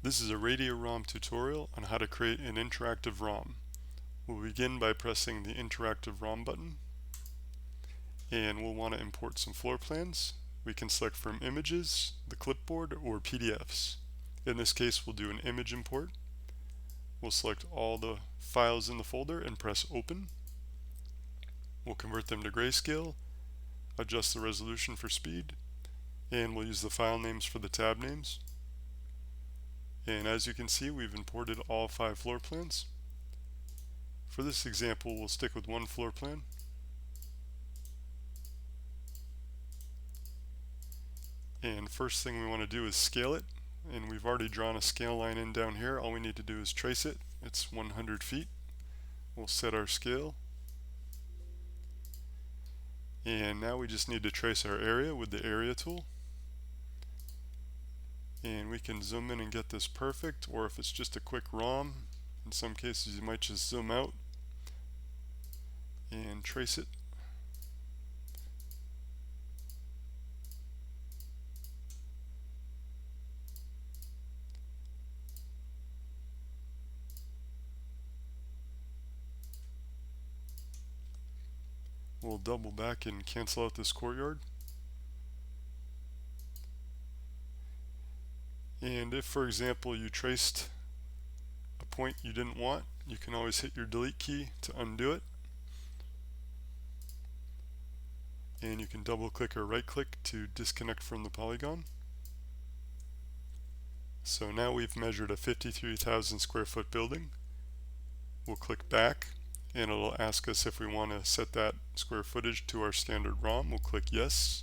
This is a RadioROM tutorial on how to create an interactive ROM. We'll begin by pressing the interactive ROM button, and we'll want to import some floor plans. We can select from images, the clipboard, or PDFs. In this case, we'll do an image import. We'll select all the files in the folder and press open. We'll convert them to grayscale, adjust the resolution for speed, and we'll use the file names for the tab names. And as you can see, we've imported all 5 floor plans. For this example, we'll stick with one floor plan. And first thing we want to do is scale it. And we've already drawn a scale line in down here. All we need to do is trace it. It's 100 feet. We'll set our scale. And now we just need to trace our area with the area tool. And we can zoom in and get this perfect, or if it's just a quick ROM, in some cases you might just zoom out and trace it. We'll double back and cancel out this courtyard. And if, for example, you traced a point you didn't want, you can always hit your delete key to undo it. And you can double click or right click to disconnect from the polygon. So now we've measured a 53,000 square foot building. We'll click back and it'll ask us if we want to set that square footage to our standard ROM. We'll click yes.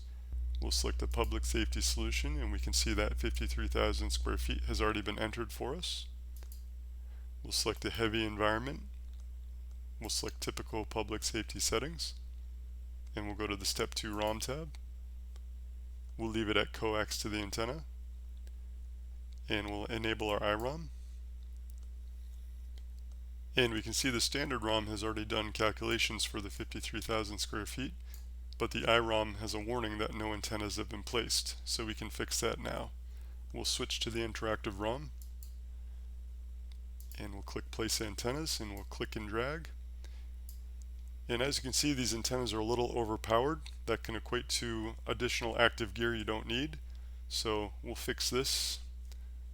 We'll select the public safety solution and we can see that 53,000 square feet has already been entered for us. We'll select the heavy environment. We'll select typical public safety settings and we'll go to the step 2 ROM tab. We'll leave it at Coax to the antenna and we'll enable our iROM. And we can see the standard ROM has already done calculations for the 53,000 square feet, but the iROM has a warning that no antennas have been placed, so we can fix that now. We'll switch to the interactive ROM, and we'll click place antennas, and we'll click and drag. And as you can see, these antennas are a little overpowered. That can equate to additional active gear you don't need, so we'll fix this.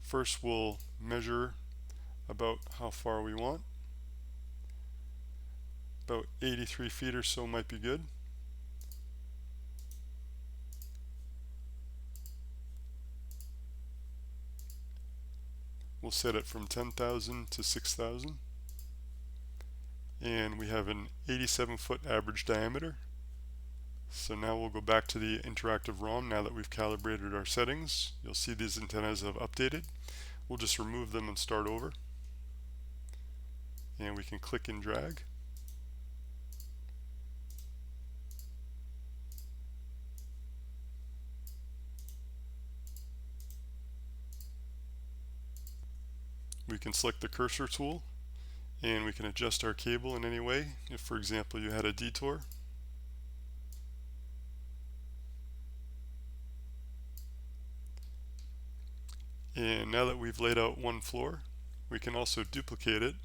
First, we'll measure about how far we want. About 83 feet or so might be good. We'll set it from 10,000 to 6,000. And we have an 87-foot average diameter. So now we'll go back to the interactive ROM now that we've calibrated our settings. You'll see these antennas have updated. We'll just remove them and start over. And we can click and drag. We can select the cursor tool and we can adjust our cable in any way. If, for example, you had a detour. And now that we've laid out one floor, we can also duplicate it.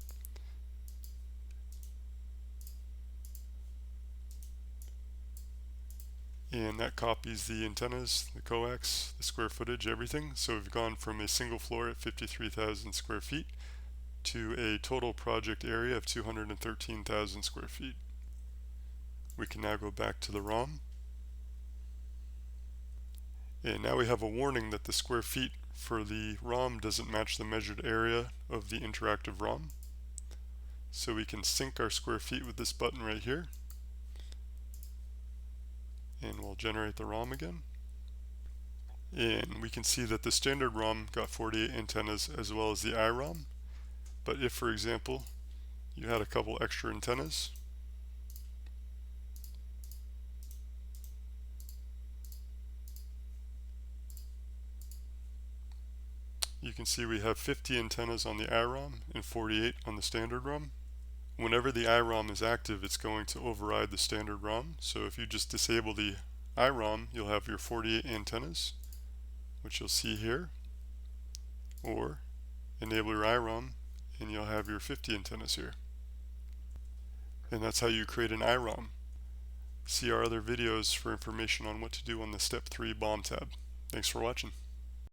And that copies the antennas, the coax, the square footage, everything. So we've gone from a single floor at 53,000 square feet to a total project area of 213,000 square feet. We can now go back to the ROM. And now we have a warning that the square feet for the ROM doesn't match the measured area of the interactive ROM. So we can sync our square feet with this button right here. And we'll generate the ROM again. And we can see that the standard ROM got 48 antennas as well as the iROM. But if, for example, you had a couple extra antennas, you can see we have 50 antennas on the iROM and 48 on the standard ROM. Whenever the iROM is active, it's going to override the standard ROM. So if you just disable the iROM, you'll have your 48 antennas, which you'll see here. Or enable your iROM, and you'll have your 50 antennas here. And that's how you create an iROM. See our other videos for information on what to do on the Step 3 BOM tab. Thanks for watching.